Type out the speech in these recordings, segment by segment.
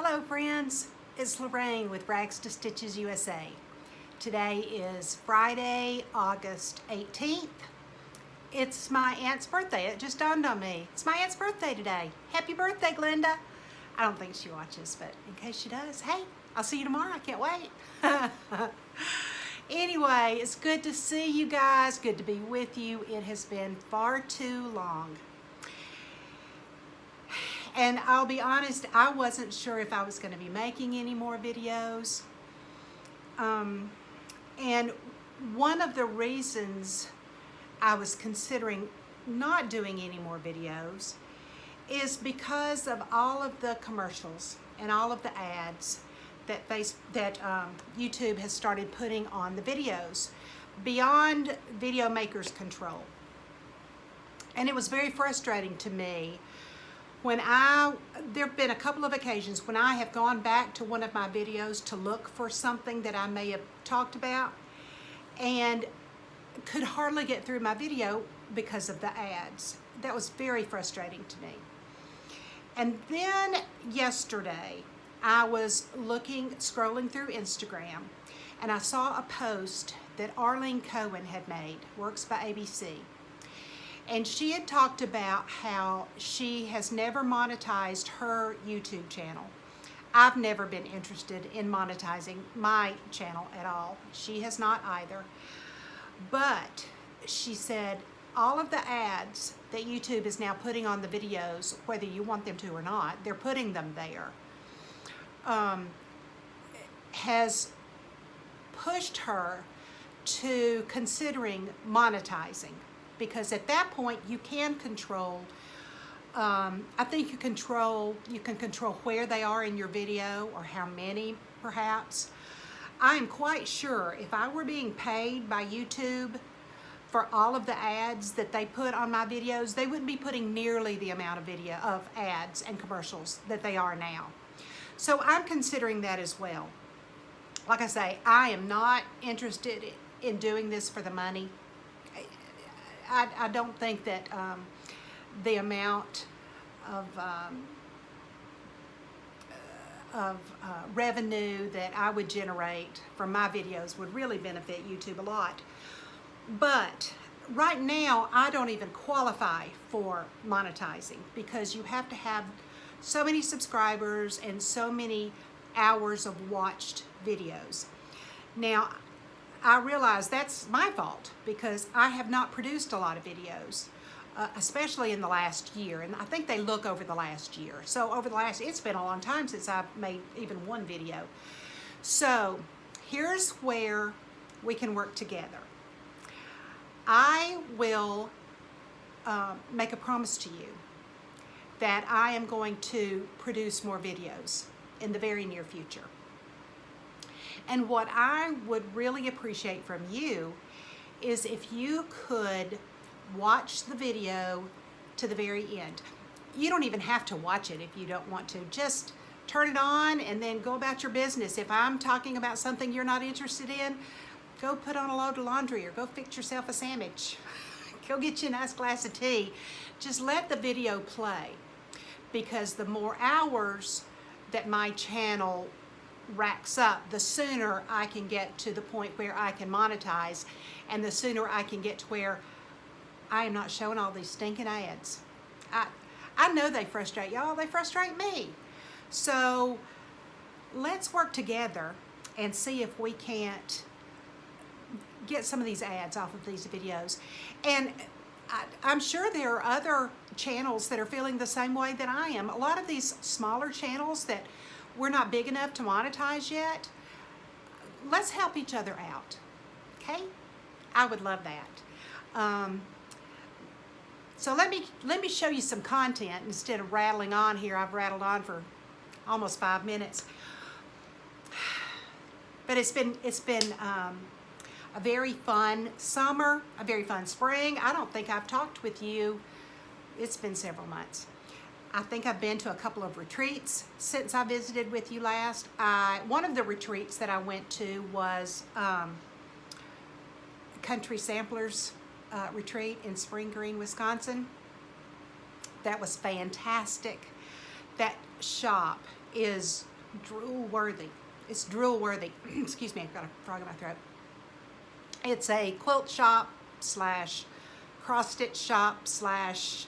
Hello friends, it's Lorraine with Rags to Stitches USA. Today is Friday, August 18th. It's my aunt's birthday. It just dawned on me. It's my aunt's birthday today. Happy birthday, Glenda. I don't think she watches, but in case she does, hey, I'll see you tomorrow. I can't wait. Anyway, it's good to see you guys. Good to be with you. It has been far too long. And I'll be honest, I wasn't sure if I was going to be making any more videos. And one of the reasons I was considering not doing any more videos is because of all of the commercials and all of the ads that YouTube has started putting on the videos beyond video makers' control. And it was very frustrating to me when there have been a couple of occasions when I have gone back to one of my videos to look for something that I may have talked about and could hardly get through my video because of the ads. That was very frustrating to me. And then yesterday, I was scrolling through Instagram, and I saw a post that Arlene Cohen had made, works by ABC. And she had talked about how she has never monetized her YouTube channel. I've never been interested in monetizing my channel at all. She has not either. But she said all of the ads that YouTube is now putting on the videos, whether you want them to or not, they're putting them there, has pushed her to considering monetizing. Because at that point you can control, I think you can control where they are in your video or how many perhaps. I am quite sure if I were being paid by YouTube for all of the ads that they put on my videos, they wouldn't be putting nearly the amount of ads and commercials that they are now. So I'm considering that as well. Like I say, I am not interested in doing this for the money. I don't think that the amount of revenue that I would generate from my videos would really benefit YouTube a lot. But right now, I don't even qualify for monetizing because you have to have so many subscribers and so many hours of watched videos. Now, I realize that's my fault because I have not produced a lot of videos, especially in the last year. And I think they look over the last year. So it's been a long time since I've made even one video. So here's where we can work together. I will make a promise to you that I am going to produce more videos in the very near future. And what I would really appreciate from you is if you could watch the video to the very end. You don't even have to watch it if you don't want to. Just turn it on and then go about your business. If I'm talking about something you're not interested in, go put on a load of laundry or go fix yourself a sandwich. Go get you a nice glass of tea. Just let the video play, because the more hours that my channel racks up, the sooner I can get to the point where I can monetize, and the sooner I can get to where I am not showing all these stinking ads. I know they frustrate y'all, they frustrate me. So let's work together and see if we can't get some of these ads off of these videos. And I'm sure there are other channels that are feeling the same way that I am. A lot of these smaller channels that we're not big enough to monetize yet, let's help each other out, okay? I would love that. So let me show you some content instead of rattling on here. I've rattled on for almost 5 minutes. But it's been a very fun summer, a very fun spring. I don't think I've talked with you. It's been several months. I think I've been to a couple of retreats since I visited with you last. One of the retreats that I went to was Country Samplers retreat in Spring Green, Wisconsin. That was fantastic. That shop is drool worthy. It's drool worthy. Excuse me, I've got a frog in my throat. It's a quilt shop slash cross stitch shop slash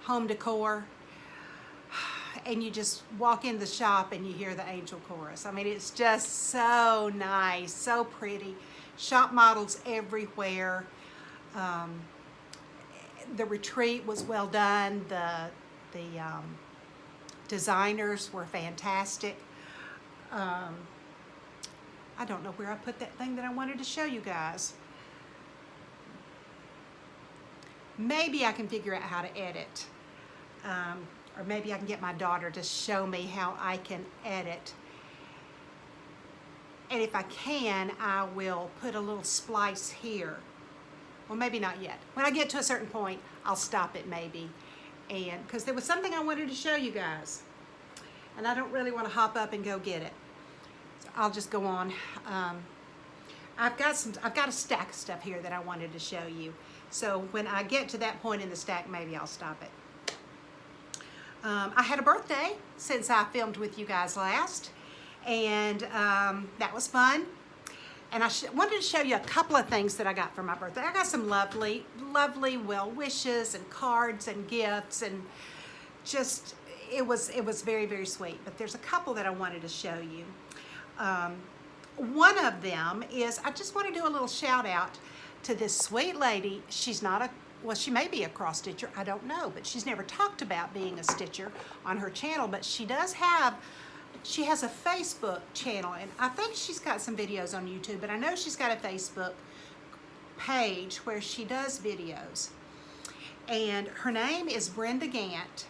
home decor. And you just walk in the shop and you hear the angel chorus. I mean, it's just so nice, so pretty. Shop models everywhere. The retreat was well done. The designers were fantastic. I don't know where I put that thing that I wanted to show you guys. Maybe I can figure out how to edit. Or maybe I can get my daughter to show me how I can edit. And if I can, I will put a little splice here. Well, maybe not yet. When I get to a certain point, I'll stop it maybe. And because there was something I wanted to show you guys. And I don't really want to hop up and go get it. So I'll just go on. I've got a stack of stuff here that I wanted to show you. So when I get to that point in the stack, maybe I'll stop it. I had a birthday since I filmed with you guys last, and that was fun. And I wanted to show you a couple of things that I got for my birthday. I got some lovely, lovely well wishes and cards and gifts, and just it was very, very sweet. But there's a couple that I wanted to show you. One of them is, I just want to do a little shout out to this sweet lady. She's not a, well, she may be a cross stitcher, I don't know, but she's never talked about being a stitcher on her channel, but she does have, she has a Facebook channel, and I think she's got some videos on YouTube, but I know she's got a Facebook page where she does videos. And her name is Brenda Gant,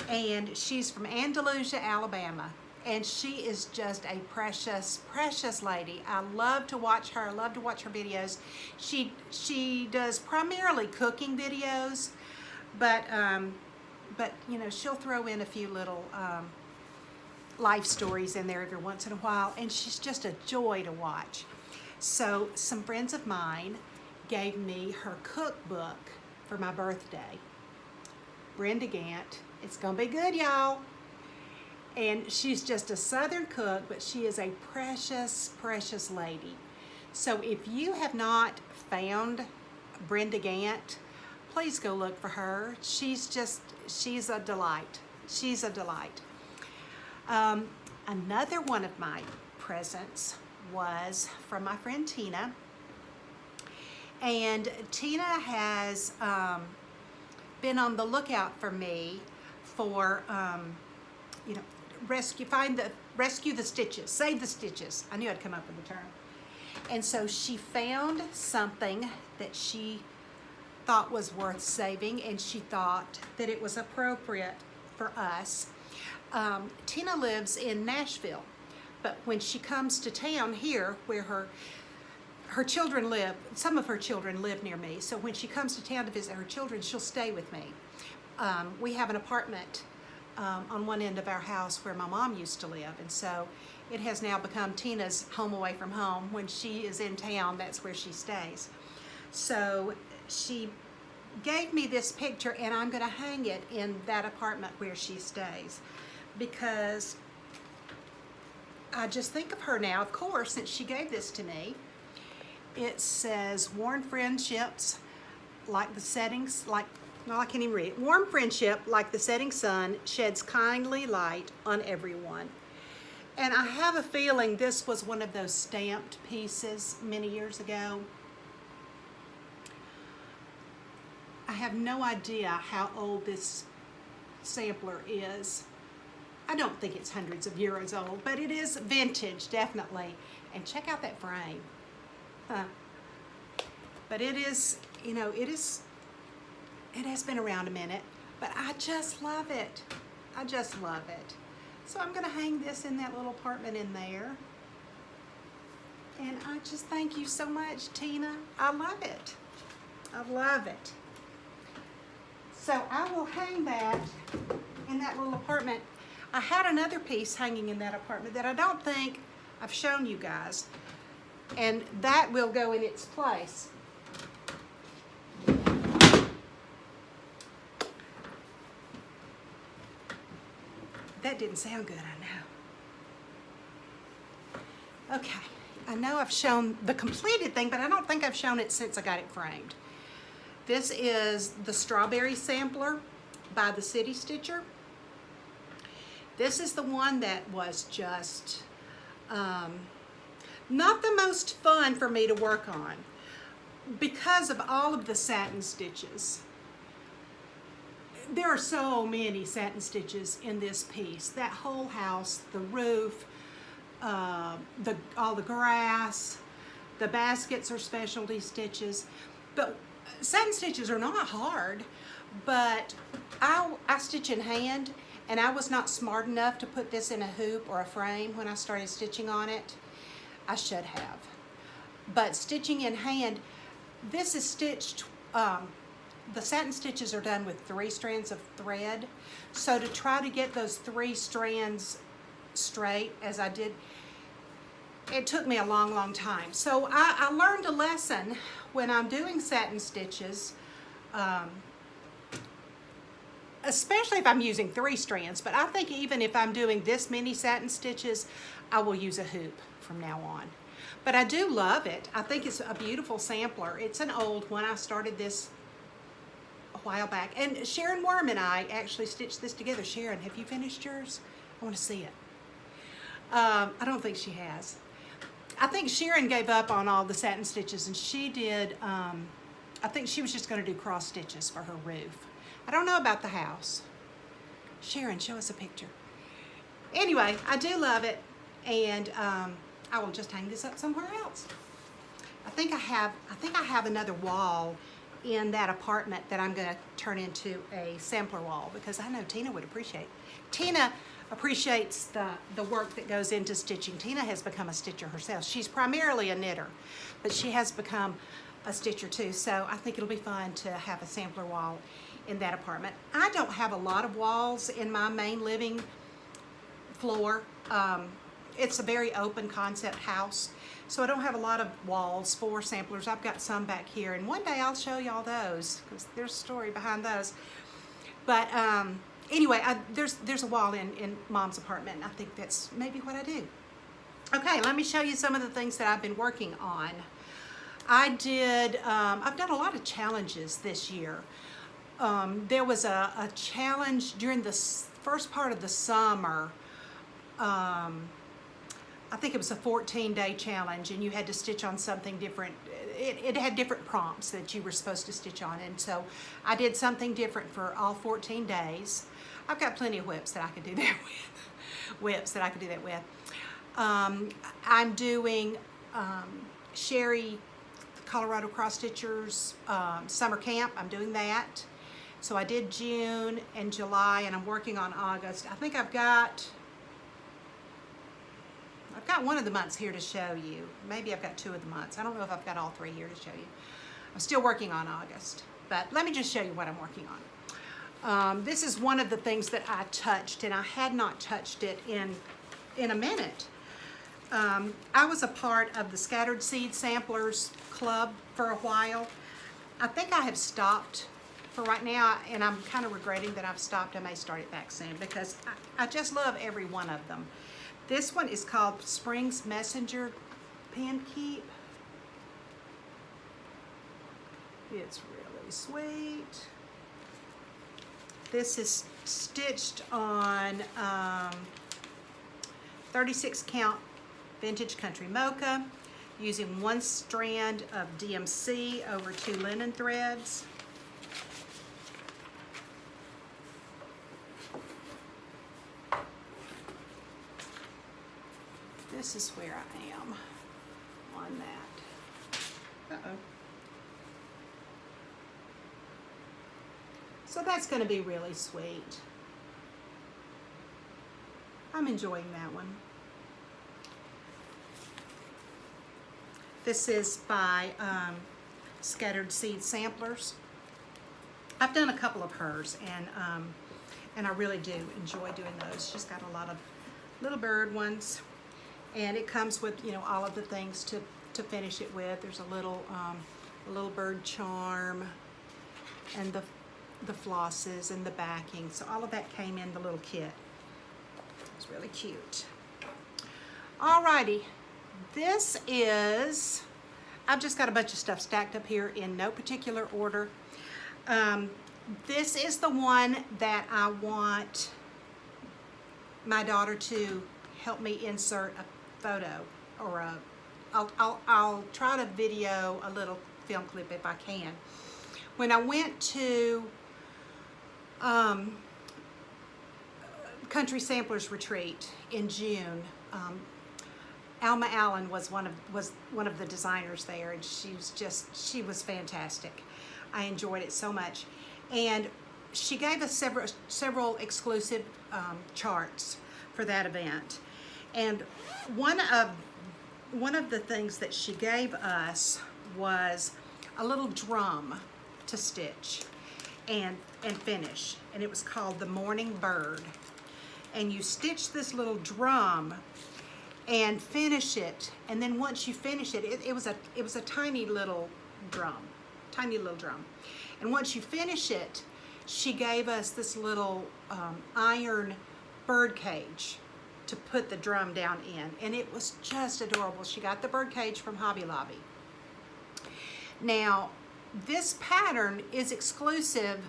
and she's from Andalusia, Alabama. And she is just a precious, precious lady. I love to watch her. I love to watch her videos. She does primarily cooking videos, but you know, she'll throw in a few little life stories in there every once in a while, and she's just a joy to watch. So some friends of mine gave me her cookbook for my birthday. Brenda Gant. It's gonna be good, y'all. And she's just a Southern cook, but she is a precious, precious lady. So if you have not found Brenda Gant, please go look for her. She's a delight. She's a delight. Another one of my presents was from my friend Tina. And Tina has been on the lookout for me for, you know, rescue the stitches, save the stitches. I knew I'd come up with the term. And so she found something that she thought was worth saving, and she thought that it was appropriate for us. Tina lives in Nashville, but when she comes to town here, where her children live, some of her children live near me, so when she comes to town to visit her children, she'll stay with me. We have an apartment on one end of our house where my mom used to live, and so it has now become Tina's home away from home. When she is in town, that's where she stays. So she gave me this picture, and I'm going to hang it in that apartment where she stays, because I just think of her now. Of course, since she gave this to me, it says, "Worn friendships like the settings, like," no, I can't even read it. "Warm friendship like the setting sun sheds kindly light on everyone." And I have a feeling this was one of those stamped pieces many years ago. I have no idea how old this sampler is. I don't think it's hundreds of years old, but it is vintage, definitely. And check out that frame. Huh. But it is, you know, it has been around a minute, but I just love it. I just love it. So I'm going to hang this in that little apartment in there. And I just thank you so much, Tina. I love it. I love it. So I will hang that in that little apartment. I had another piece hanging in that apartment that I don't think I've shown you guys. And that will go in its place. That didn't sound good, I know. Okay, I know I've shown the completed thing, but I don't think I've shown it since I got it framed. This is the Strawberry Sampler by the City Stitcher. This is the one that was just not the most fun for me to work on because of all of the satin stitches. There are so many satin stitches in this piece. That whole house, the roof, all the grass, the baskets are specialty stitches. But satin stitches are not hard, but I stitch in hand, and I was not smart enough to put this in a hoop or a frame when I started stitching on it. I should have. But stitching in hand, this is stitched, the satin stitches are done with 3 strands of thread. So to try to get those 3 strands straight as I did, it took me a long, long time. So I learned a lesson when I'm doing satin stitches, especially if I'm using 3 strands, but I think even if I'm doing this many satin stitches, I will use a hoop from now on. But I do love it. I think it's a beautiful sampler. It's an old one. I started this a while back. And Sharon Worm and I actually stitched this together. Sharon, have you finished yours? I want to see it. I don't think she has. I think Sharon gave up on all the satin stitches, and she did, I think she was just going to do cross stitches for her roof. I don't know about the house. Sharon, show us a picture. Anyway, I do love it, and I will just hang this up somewhere else. I think I have another wall in that apartment that I'm going to turn into a sampler wall, because I know Tina would appreciate. Tina appreciates the work that goes into stitching. Tina has become a stitcher herself. She's primarily a knitter, but she has become a stitcher too. So I think it'll be fun to have a sampler wall in that apartment. I don't have a lot of walls in my main living floor. It's a very open concept house, so I don't have a lot of walls for samplers. I've got some back here, and one day I'll show you all those, because there's a story behind those. But anyway, there's a wall in Mom's apartment, and I think that's maybe what I do. Okay, let me show you some of the things that I've been working on. I've done a lot of challenges this year. There was a challenge during the first part of the summer. I think it was a 14-day challenge, and you had to stitch on something different. It had different prompts that you were supposed to stitch on, and so I did something different for all 14 days. I've got plenty of whips that I could do that with. I'm doing Sherry, Colorado Cross Stitchers summer camp. I'm doing that. So I did June and July, and I'm working on August. I think I've got one of the months here to show you. Maybe I've got 2 of the months. I don't know if I've got all 3 here to show you. I'm still working on August, but let me just show you what I'm working on. This is one of the things that I touched, and I had not touched it in a minute. I was a part of the Scattered Seed Samplers Club for a while. I think I have stopped for right now, and I'm kind of regretting that I've stopped. I may start it back soon, because I just love every one of them. This one is called Spring's Messenger Pen Keep. It's really sweet. This is stitched on 36 count Vintage Country Mocha using 1 strand of DMC over 2 linen threads. This is where I am on that. Uh-oh. So that's going to be really sweet. I'm enjoying that one. This is by Scattered Seed Samplers. I've done a couple of hers, and I really do enjoy doing those. She's got a lot of little bird ones. And it comes with, you know, all of the things to finish it with. There's a little bird charm, and the flosses and the backing. So all of that came in the little kit. It's really cute. Alrighty, this is, I've just got a bunch of stuff stacked up here in no particular order. This is the one that I want my daughter to help me insert a photo, or I'll try to video a little film clip if I can. When I went to Country Samplers Retreat in June, Alma Allen was one of the designers there, and she was fantastic. I enjoyed it so much, and she gave us several exclusive charts for that event. And one of the things that she gave us was a little drum to stitch and finish, and it was called the Morning Bird. And you stitch this little drum and finish it, and then once you finish it, it was a tiny little drum. And once you finish it, she gave us this little iron bird cage to put the drum down in, and it was just adorable. She got the bird cage from Hobby Lobby. Now, this pattern is exclusive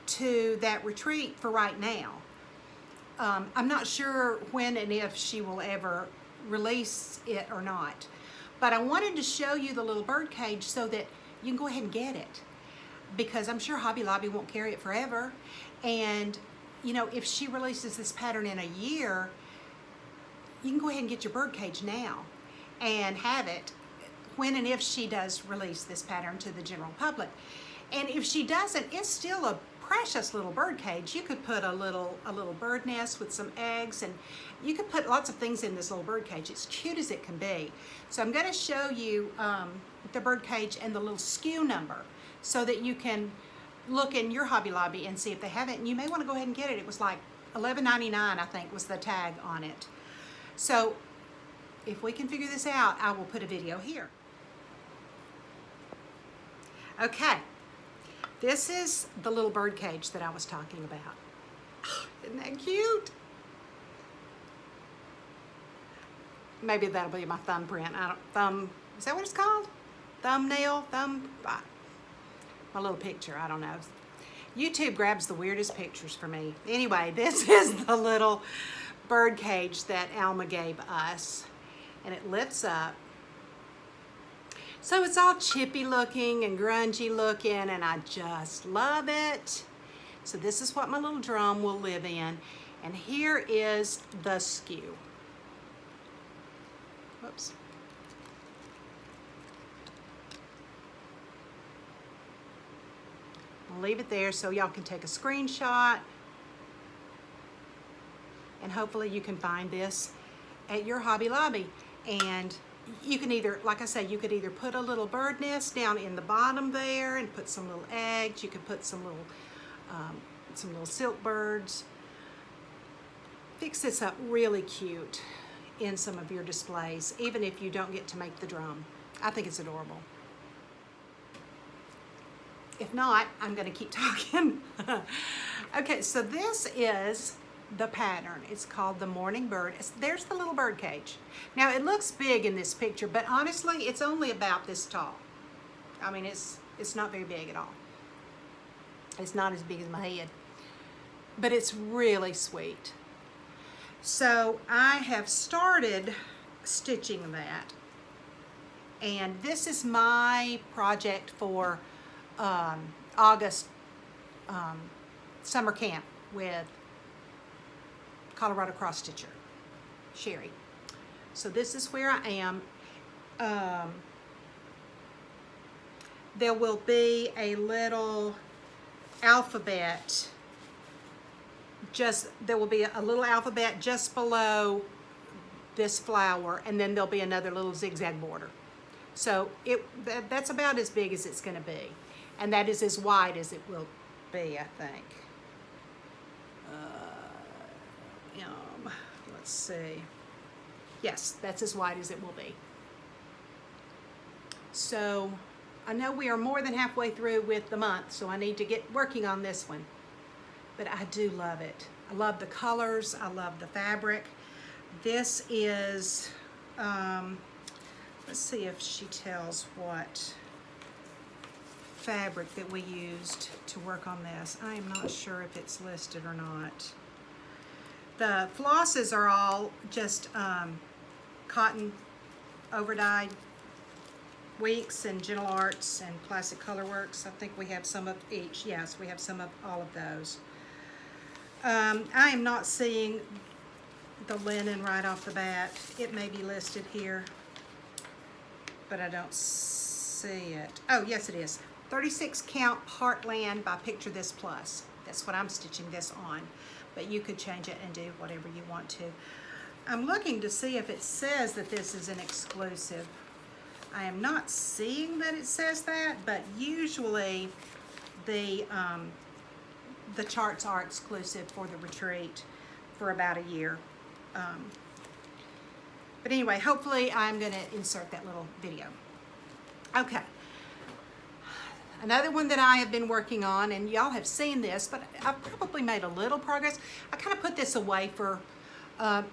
to that retreat for right now. I'm not sure when and if she will ever release it or not, but I wanted to show you the little bird cage so that you can go ahead and get it, because I'm sure Hobby Lobby won't carry it forever. And you know, if she releases this pattern in a year, you can go ahead and get your bird cage now and have it when and if she does release this pattern to the general public. And if she doesn't, it's still a precious little bird cage. You could put a little bird nest with some eggs, and you could put lots of things in this little bird cage. It's cute as it can be. So I'm going to show you the bird cage and the little SKU number so that you can look in your Hobby Lobby and see if they have it. And you may want to go ahead and get it. It was like $11.99, I think, was the tag on it. So if we can figure this out, I will put a video here. Okay, this is the little bird cage that I was talking about. Oh, isn't that cute? Maybe that'll be my thumbprint. Is that what it's called? Thumbnail? My little picture, I don't know. YouTube grabs the weirdest pictures for me. Anyway, this is the little bird cage that Alma gave us, and it lifts up. So it's all chippy looking and grungy looking, and I just love it. So this is what my little drum will live in. And here is the SKU. Whoops. I'll leave it there so y'all can take a screenshot. And hopefully you can find this at your Hobby Lobby. And you can either, like I say, you could either put a little bird nest down in the bottom there and put some little eggs. You could put some little silk birds. Fix this up really cute in some of your displays, even if you don't get to make the drum. I think it's adorable. If not, I'm going to keep talking. Okay, so this is the pattern. It's called the Morning Bird. There's the little bird cage. Now it looks big in this picture, but honestly it's only about this tall. I mean, it's not very big at all. It's not as big as my head, but it's really sweet. So I have started stitching that, and this is my project for August summer camp with Colorado Cross Stitcher, Sherry. So this is where I am. There will be a little alphabet, there will be a little alphabet just below this flower, and then there'll be another little zigzag border. So that's about as big as it's going to be, and that is as wide as it will be, I think. Let's see. Yes, that's as wide as it will be. So I know we are more than halfway through with the month, so I need to get working on this one. But I do love it. I love the colors. I love the fabric. This is Let's see if she tells what fabric that we used to work on this. I am not sure if it's listed or not. The flosses are all just cotton over-dyed Weeks and Gentle Arts and Classic Colorworks. I think we have some of each. Yes, we have some of all of those. I am not seeing the linen right off the bat. It may be listed here, but I don't see it. Oh, yes it is. 36 count Heartland by Picture This Plus. That's what I'm stitching this on, but you could change it and do whatever you want to. I'm looking to see if it says that this is an exclusive. I am not seeing that it says that, but usually the charts are exclusive for the retreat for about a year. But anyway, hopefully I'm going to insert that little video. Okay. Another one that I have been working on, and y'all have seen this, but I've probably made a little progress. I kind of put this away for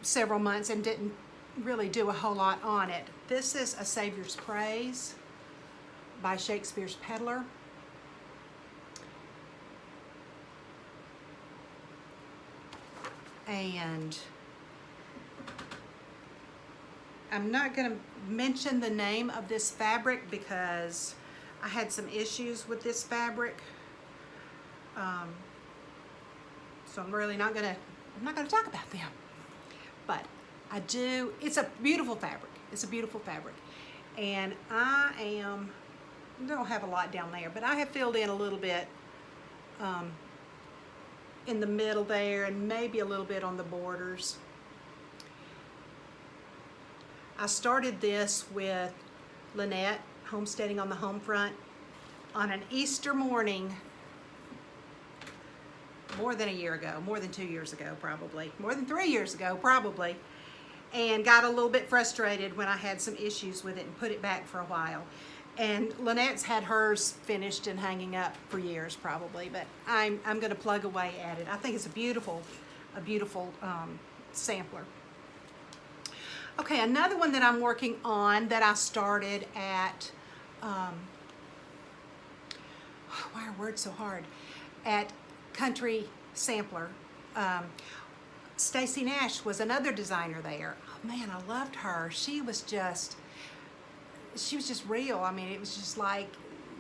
several months and didn't really do a whole lot on it. This is A Savior's Praise by Shakespeare's Peddler. And I'm not going to mention the name of this fabric because I had some issues with this fabric. So I'm really not going to talk about them. But I do, it's a beautiful fabric. It's a beautiful fabric. And I don't have a lot down there, but I have filled in a little bit in the middle there and maybe a little bit on the borders. I started this with Lynette, homesteading on the home front, on an Easter morning more than a year ago, more than 2 years ago probably, more than 3 years ago probably, and got a little bit frustrated when I had some issues with it and put it back for a while. And Lynette's had hers finished and hanging up for years probably, but I'm going to plug away at it. I think it's a beautiful sampler. Okay, another one that I'm working on that I started at, why are words so hard? At Country Sampler. Stacy Nash was another designer there. Oh man, I loved her. She was just real. I mean, it was just like,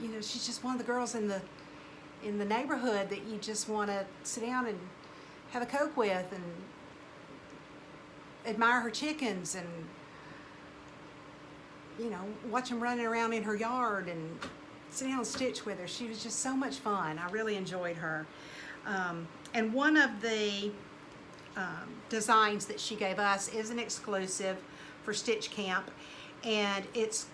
you know, she's just one of the girls in the neighborhood that you just want to sit down and have a Coke with and admire her chickens and, you know, watch them running around in her yard and sit down and stitch with her. She was just so much fun. I really enjoyed her. And one of the designs that she gave us is an exclusive for Stitch Camp, and it's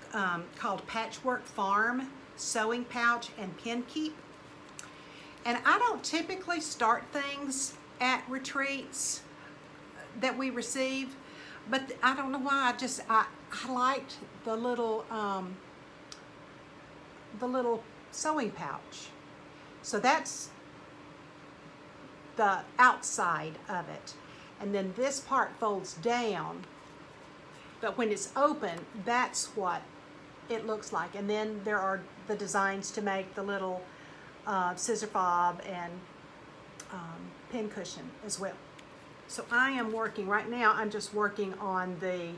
called Patchwork Farm Sewing Pouch and Pin Keep. And I don't typically start things at retreats that we receive, but I don't know why. I liked the little sewing pouch. So that's the outside of it, and then this part folds down, but when it's open, that's what it looks like. And then there are the designs to make the little scissor fob and pin cushion as well. So I am working right now, I'm just working on the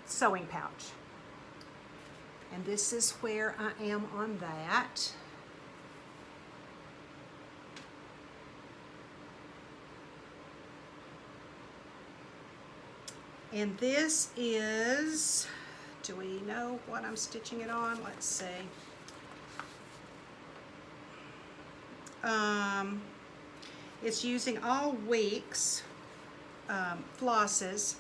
sewing pouch, and this is where I am on that. And this is, do we know what I'm stitching it on? Let's see. It's using all Weeks flosses,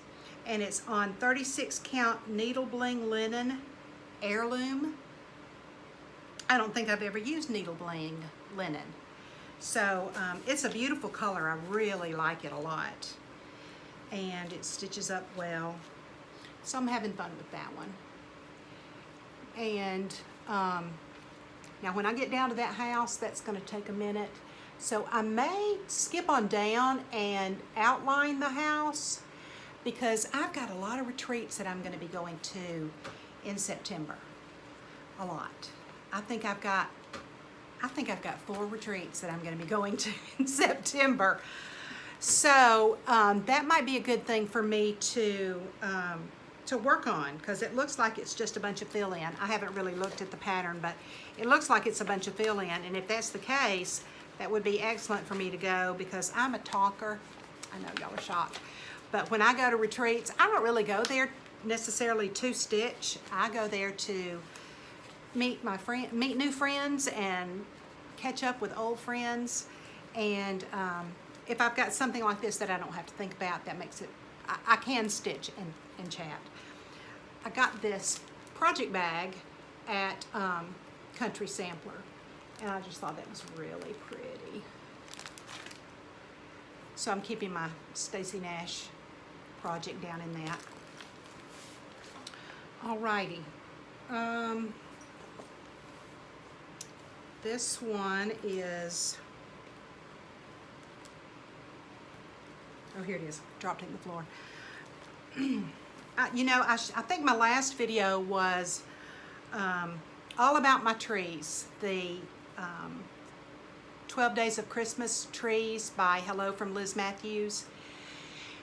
and it's on 36 count needle bling linen heirloom. I don't think I've ever used needle bling linen. So it's a beautiful color. I really like it a lot. And it stitches up well. So I'm having fun with that one. And now when I get down to that house, that's going to take a minute. So I may skip on down and outline the house, because I've got a lot of retreats that I'm going to be going to in September. A lot. I think I've got 4 retreats that I'm going to be going to in September. So that might be a good thing for me to work on, because it looks like it's just a bunch of fill-in. I haven't really looked at the pattern, but it looks like it's a bunch of fill-in, and if that's the case, that would be excellent for me to go, because I'm a talker. I know y'all are shocked, but when I go to retreats, I don't really go there necessarily to stitch. I go there to meet new friends and catch up with old friends, and if I've got something like this that I don't have to think about, that makes it, I can stitch and chat. I got this project bag at Country Sampler, and I just thought that was really pretty. So I'm keeping my Stacy Nash project down in that. Alrighty. This one is, oh, here it is, dropped it on the floor. You know, I think my last video was all about my trees, the 12 Days of Christmas Trees by Hello from Liz Matthews.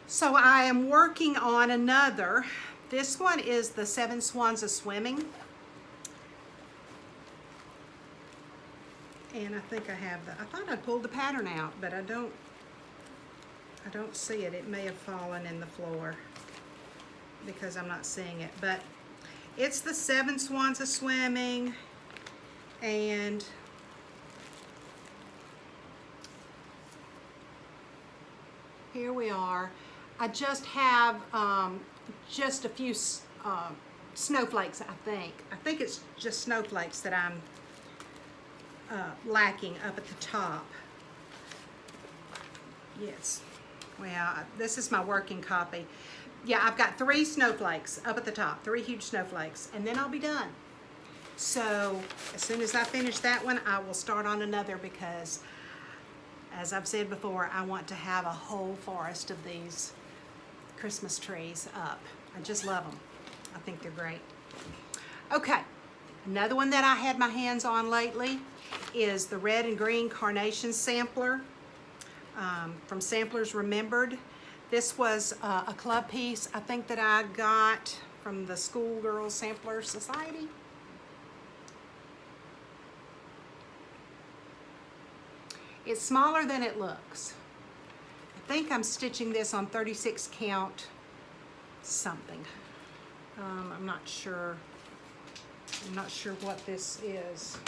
So I am working on another. This one is the 7 Swans of Swimming. And I think I have I thought I pulled the pattern out, but I don't see it. It may have fallen in the floor because I'm not seeing it. But it's the 7 Swans of Swimming, and here we are. I just have just a few snowflakes, I think. I think it's just snowflakes that I'm lacking up at the top. Yes. Well, this is my working copy. Yeah, I've got 3 snowflakes up at the top, 3 huge snowflakes, and then I'll be done. So as soon as I finish that one, I will start on another, because as I've said before, I want to have a whole forest of these Christmas trees up. I just love them. I think they're great. Okay, another one that I had my hands on lately is the red and green carnation sampler from Samplers Remembered. This was a club piece, I think, that I got from the Schoolgirl Sampler Society. It's smaller than it looks. I think I'm stitching this on 36 count something. I'm not sure. I'm not sure what this is.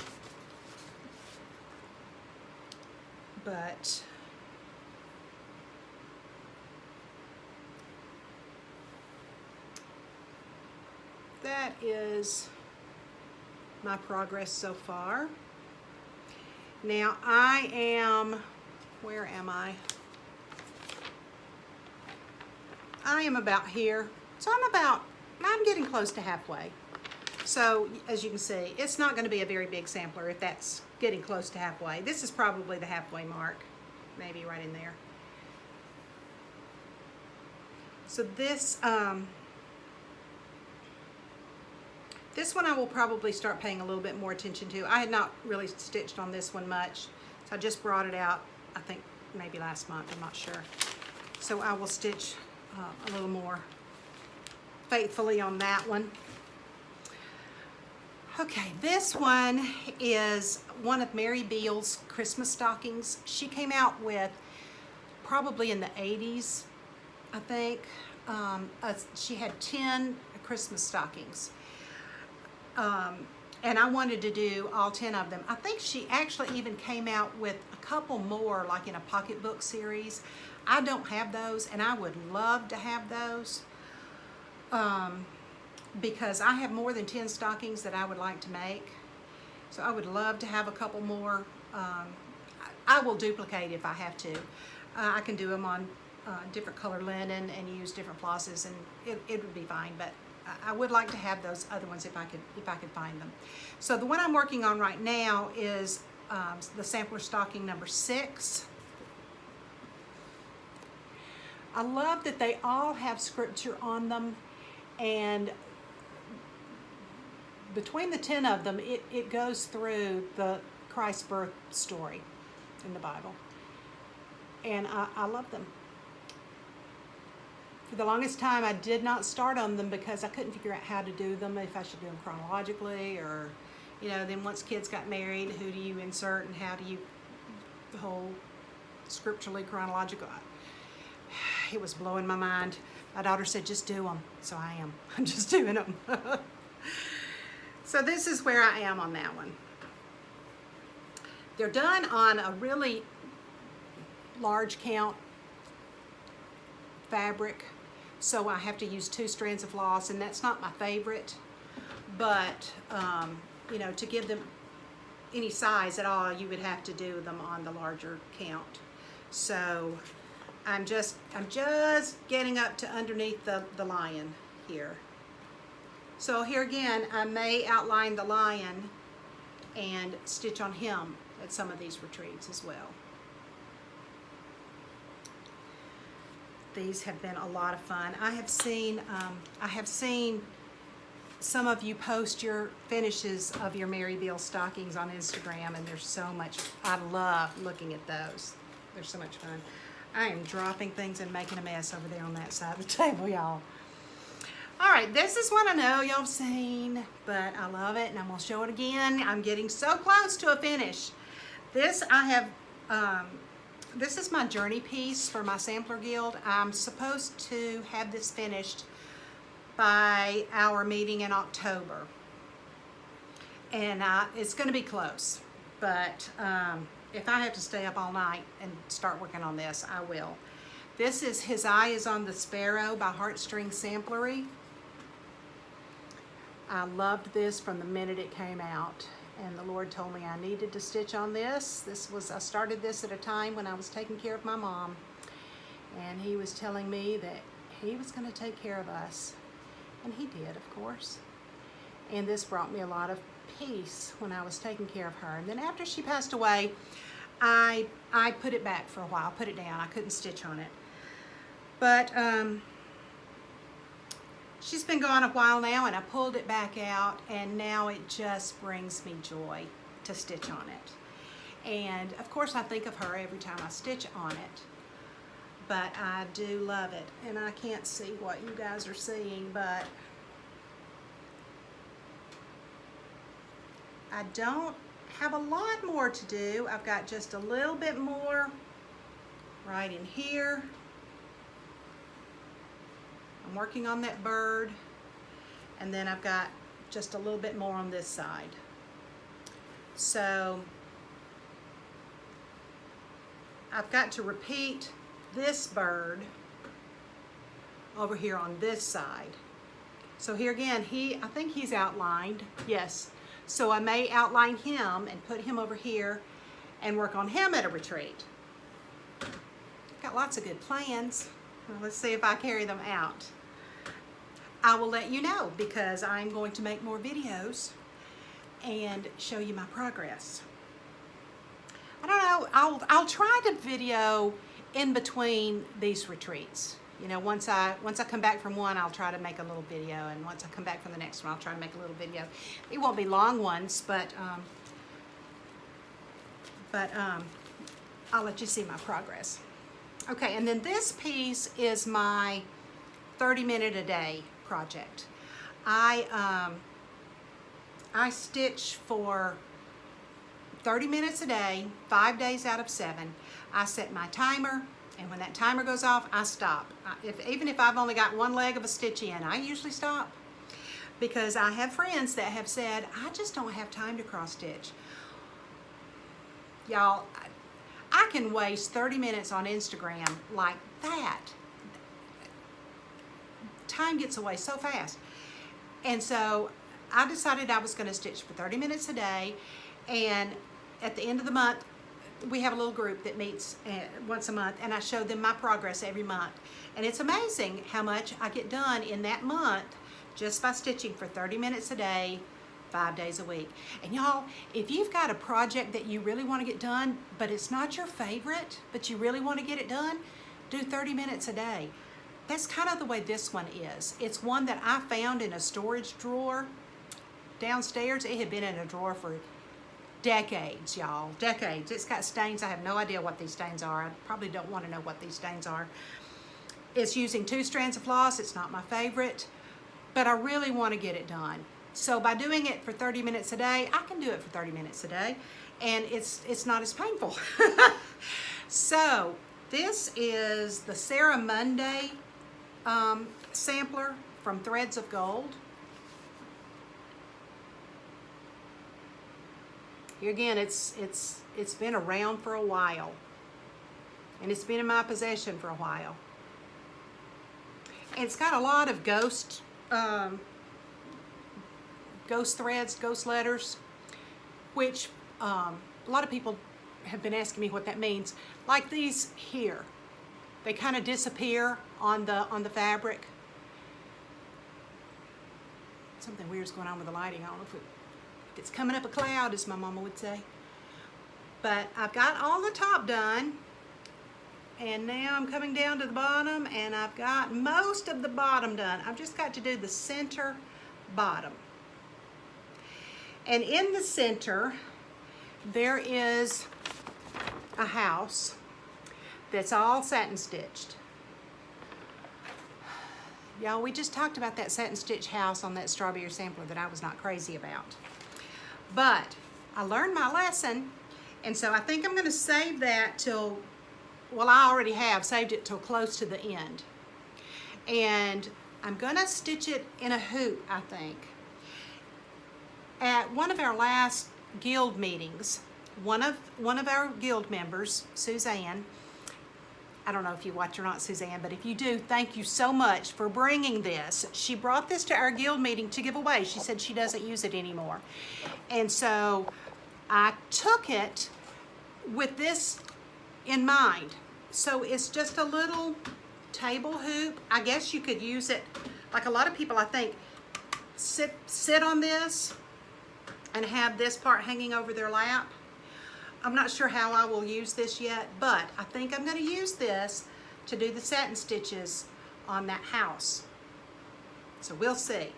But that is my progress so far. Now I am, where am I? I am about here. So I'm getting close to halfway. So as you can see, it's not going to be a very big sampler if that's getting close to halfway. This is probably the halfway mark, maybe right in there. So this this one I will probably start paying a little bit more attention to. I had not really stitched on this one much, so I just brought it out, I think maybe last month, I'm not sure. So I will stitch a little more faithfully on that one. Okay, this one is one of Mary Beale's Christmas stockings. She came out with, probably in the 80s, I think. She had 10 Christmas stockings. And I wanted to do all 10 of them. I think she actually even came out with a couple more, like in a pocketbook series. I don't have those, and I would love to have those. Because I have more than 10 stockings that I would like to make. So I would love to have a couple more. I will duplicate if I have to. I can do them on different color linen and use different flosses, and it would be fine, but I would like to have those other ones if I could find them. So the one I'm working on right now is the sampler stocking number 6. I love that they all have scripture on them, and between the 10 of them, it goes through the Christ's birth story in the Bible. And I love them. For the longest time, I did not start on them because I couldn't figure out how to do them, if I should do them chronologically, or, you know, then once kids got married, who do you insert and how do you, the whole scripturally chronological. It was blowing my mind. My daughter said, just do them. So I am. I'm just doing them. So this is where I am on that one. They're done on a really large count fabric, so I have to use 2 strands of floss, and that's not my favorite, but you know, to give them any size at all, you would have to do them on the larger count. So I'm just getting up to underneath the lion here. So here again, I may outline the lion and stitch on him at some of these retreats as well. These have been a lot of fun. I have seen some of you post your finishes of your Mary Beale stockings on Instagram, and there's so much, I love looking at those. They're so much fun. I am dropping things and making a mess over there on that side of the table, y'all. All right, this is one I know y'all have seen, but I love it, and I'm gonna show it again. I'm getting so close to a finish. This I have, this is my journey piece for my Sampler Guild. I'm supposed to have this finished by our meeting in October. And it's gonna be close, but if I have to stay up all night and start working on this, I will. This is His Eye is on the Sparrow by Heartstring Samplery. I loved this from the minute it came out, and the Lord told me I needed to stitch on this. I started this at a time when I was taking care of my mom, and He was telling me that He was going to take care of us, and He did, of course. And this brought me a lot of peace when I was taking care of her. And then after she passed away, I put it back for a while, put it down. I couldn't stitch on it. But she's been gone a while now, and I pulled it back out, and now it just brings me joy to stitch on it. And of course I think of her every time I stitch on it, but I do love it. And I can't see what you guys are seeing, but I don't have a lot more to do. I've got just a little bit more right in here. I'm working on that bird, and then I've got just a little bit more on this side. So I've got to repeat this bird over here on this side. So here again, I think he's outlined, yes. So I may outline him and put him over here and work on him at a retreat. Got lots of good plans. Well, let's see if I carry them out. I will let you know, because I'm going to make more videos and show you my progress. I don't know, I'll try to video in between these retreats. You know, once I come back from one, I'll try to make a little video, and once I come back from the next one, I'll try to make a little video. It won't be long ones, but I'll let you see my progress. Okay, and then this piece is my 30-minute a day project. I stitch for 30 minutes a day, 5 days out of 7. I set my timer, and when that timer goes off, I stop. Even if I've only got one leg of a stitch in, I usually stop, because I have friends that have said, I just don't have time to cross stitch. Y'all, I can waste 30 minutes on Instagram like that. Time gets away so fast. And so I decided I was going to stitch for 30 minutes a day, and at the end of the month, we have a little group that meets once a month, and I show them my progress every month. And it's amazing how much I get done in that month just by stitching for 30 minutes a day, 5 days a week. And y'all, if you've got a project that you really want to get done, but it's not your favorite, but you really want to get it done, do 30 minutes a day. That's kind of the way this one is. It's one that I found in a storage drawer downstairs. It had been in a drawer for decades, y'all, decades. It's got stains. I have no idea what these stains are. I probably don't want to know what these stains are. It's using 2 strands of floss. It's not my favorite, but I really want to get it done. So by doing it for 30 minutes a day, I can do it for 30 minutes a day, and it's not as painful. So this is the Sarah Monday sampler from Threads of Gold. Here again, it's been around for a while, and it's been in my possession for a while. And it's got a lot of ghost threads, ghost letters, which a lot of people have been asking me what that means. Like these here, they kind of disappear on the fabric. Something weird's going on with the lighting. I don't know if it's coming up a cloud, as my mama would say. But I've got all the top done, and now I'm coming down to the bottom, and I've got most of the bottom done. I've just got to do the center bottom. And in the center, there is a house that's all satin stitched. Y'all, we just talked about that satin stitch house on that strawberry sampler that I was not crazy about. But I learned my lesson, and so I think I'm going to save that till, well, I already have saved it till close to the end. And I'm going to stitch it in a hoop, I think. At one of our last guild meetings, one of our guild members, Suzanne, I don't know if you watch or not, Suzanne, but if you do, thank you so much for bringing this. She brought this to our guild meeting to give away. She said she doesn't use it anymore. And so I took it with this in mind. So it's just a little table hoop. I guess you could use it, like a lot of people, I think, sit on this and have this part hanging over their lap. I'm not sure how I will use this yet, but I think I'm going to use this to do the satin stitches on that house. So we'll see.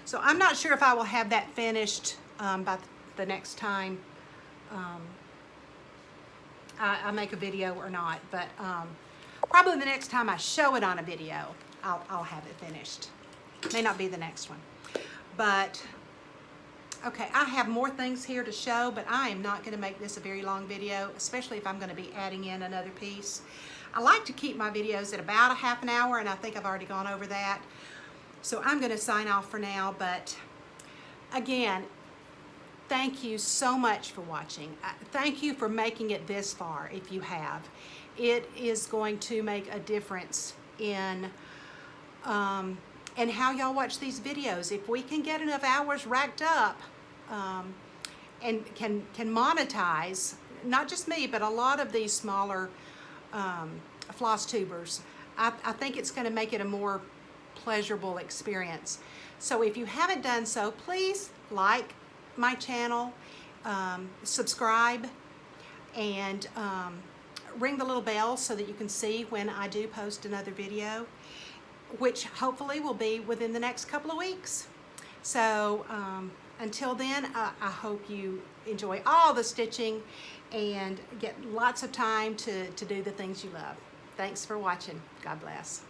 So I'm not sure if I will have that finished by the next time I make a video or not, but probably the next time I show it on a video, I'll have it finished. May not be the next one, but okay, I have more things here to show, but I am not going to make this a very long video, especially if I'm going to be adding in another piece. I like to keep my videos at about a half an hour, and I think I've already gone over that. So I'm going to sign off for now, but again, thank you so much for watching. Thank you for making it this far, if you have. It is going to make a difference in and how y'all watch these videos. If we can get enough hours racked up and can monetize, not just me, but a lot of these smaller floss tubers, I think it's going to make it a more pleasurable experience. So if you haven't done so, please like my channel, subscribe, and ring the little bell so that you can see when I do post another video, which hopefully will be within the next couple of weeks. So until then, I hope you enjoy all the stitching and get lots of time to do the things you love. Thanks for watching. God bless.